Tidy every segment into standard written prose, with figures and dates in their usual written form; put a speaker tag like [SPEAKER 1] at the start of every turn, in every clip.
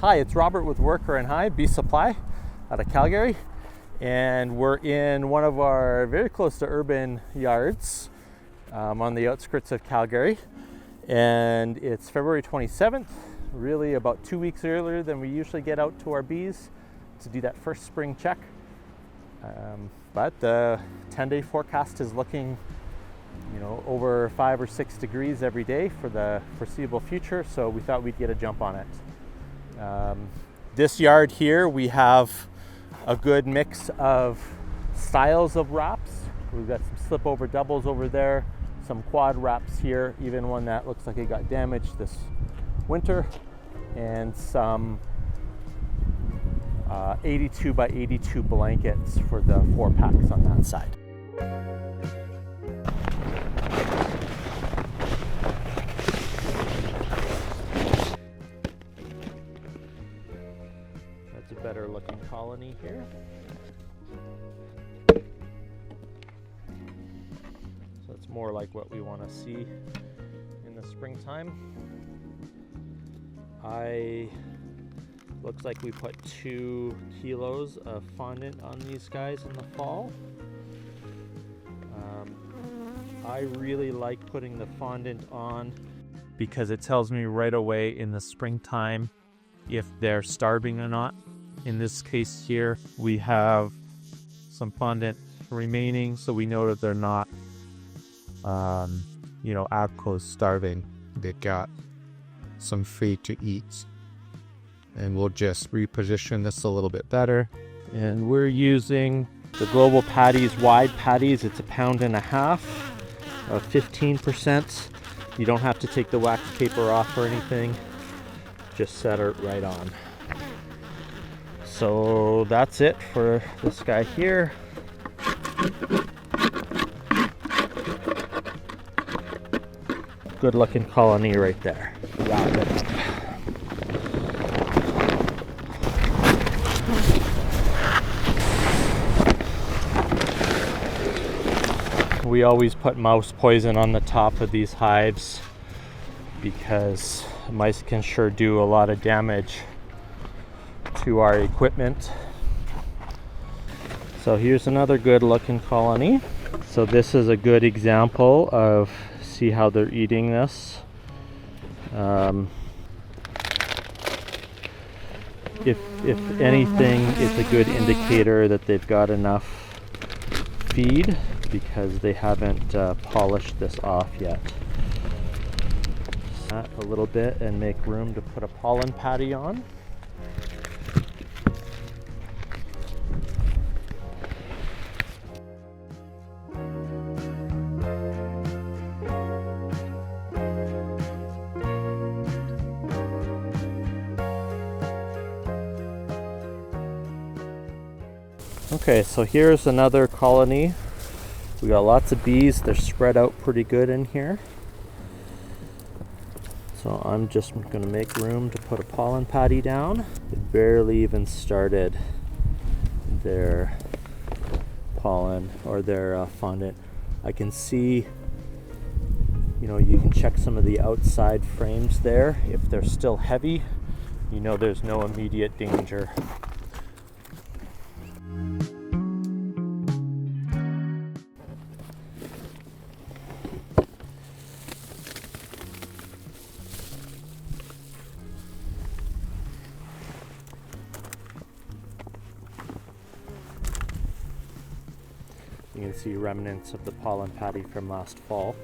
[SPEAKER 1] Hi, it's Robert with Worker and Hive, Bee Supply out of Calgary. And we're in one of our very close to urban yards on the outskirts of Calgary. And it's February 27th, really about 2 weeks earlier than we usually get out to our bees to do that first spring check. But the 10-day forecast is looking, over 5 or 6 degrees every day for the foreseeable future. So we thought we'd get a jump on it. This yard here, we have a good mix of styles of wraps. We've got some slip over doubles over there, some quad wraps here, even one that looks like it got damaged this winter, and some 82 by 82 blankets for the 4-packs on that side. That's a better looking colony here. So it's more like what we want to see in the springtime. Looks like we put 2 kilos of fondant on these guys in the fall. I really like putting the fondant on because it tells me right away in the springtime if they're starving or not. In this case here, we have some fondant remaining, so we know that they're not, out close starving. They got some food to eat. And we'll just reposition this a little bit better. And we're using the Global Patties wide patties. It's 1.5 pounds of 15%. You don't have to take the wax paper off or anything. Just set it right on. So that's it for this guy here. Good looking colony right there. Wrap it up. We always put mouse poison on the top of these hives because mice can sure do a lot of damage to our equipment. So here's another good looking colony. So this is a good example of, see how they're eating this. If anything, it's a good indicator that they've got enough feed because they haven't polished this off yet. That a little bit and make room to put a pollen patty on. Okay, so here's another colony. We got lots of bees. They're spread out pretty good in here. So I'm just going to make room to put a pollen patty down. They barely even started their pollen or their fondant. I can see, you can check some of the outside frames there. If they're still heavy, there's no immediate danger. You can see remnants of the pollen patty from last fall.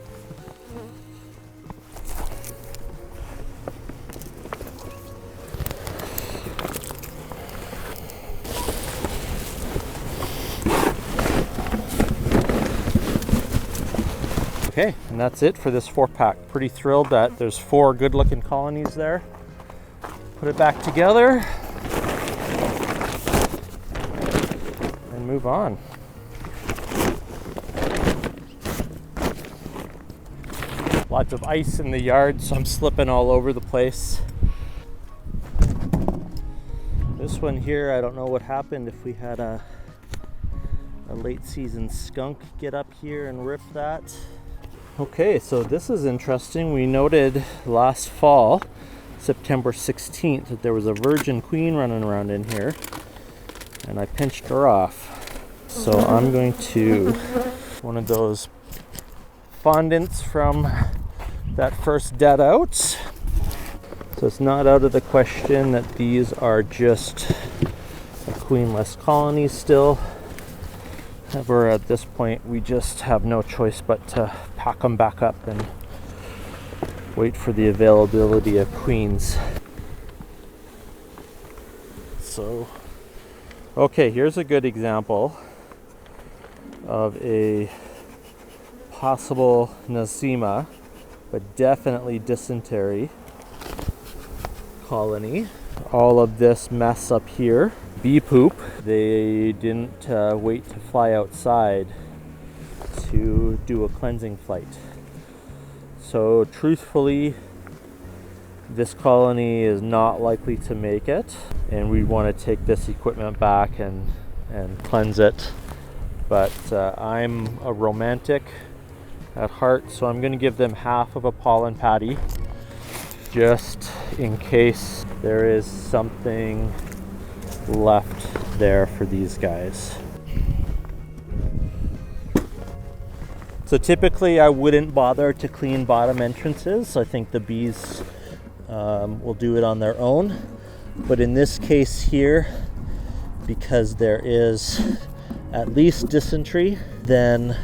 [SPEAKER 1] Okay, and that's it for this 4-pack. Pretty thrilled that there's 4 good looking colonies there. Put it back together and move on. Lots of ice in the yard, so I'm slipping all over the place. This one here, I don't know what happened, if we had a late season skunk get up here and rip that. Okay, so this is interesting. We noted last fall September 16th that there was a virgin queen running around in here, and I pinched her off. So I'm going to one of those fondants from that first dead out. So it's not out of the question that these are just a queenless colony still. However, at this point we just have no choice but to pack them back up and wait for the availability of queens. So, okay, here's a good example of a possible nosema, but definitely dysentery colony. All of this mess up here, bee poop. They didn't wait to fly outside to do a cleansing flight. So truthfully, this colony is not likely to make it, and we want to take this equipment back and cleanse it. But I'm a romantic at heart, so I'm going to give them half of a pollen patty just in case there is something left there for these guys. So typically I wouldn't bother to clean bottom entrances. I think the bees will do it on their own. But in this case here, because there is at least dysentery, then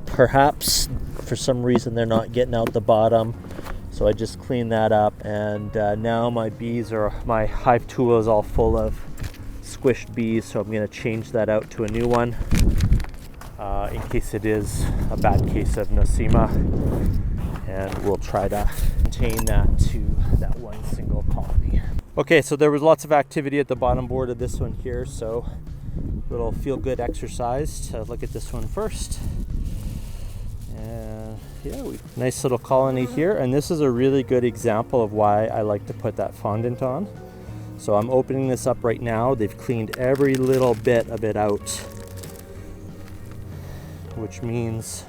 [SPEAKER 1] perhaps for some reason they're not getting out the bottom. So I just cleaned that up, and now my hive tool is all full of squished bees, so I'm going to change that out to a new one in case it is a bad case of nosema, and we'll try to contain that to that one single colony. Okay, so there was lots of activity at the bottom board of this one here, so a little feel-good exercise to look at this one first. And yeah, nice little colony here, and this is a really good example of why I like to put that fondant on. So I'm opening this up right now. They've cleaned every little bit of it out, which means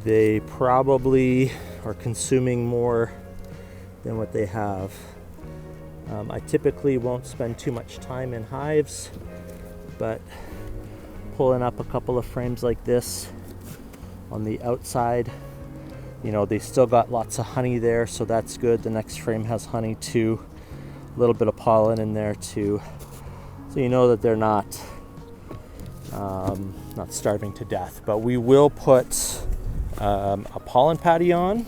[SPEAKER 1] they probably are consuming more than what they have. I typically won't spend too much time in hives, but pulling up a couple of frames like this on the outside, you know, they still got lots of honey there, so that's good. The next frame has honey too, a little bit of pollen in there too, so you know that they're not starving to death. But we will put a pollen patty on,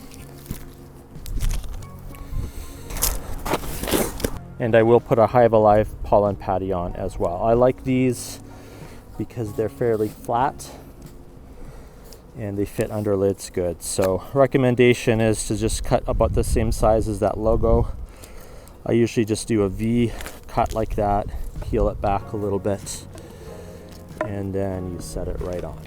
[SPEAKER 1] and I will put a HiveAlive pollen patty on as well. I like these because they're fairly flat and they fit under lids good. So recommendation is to just cut about the same size as that logo. I usually just do a V cut like that, peel it back a little bit, and then you set it right on.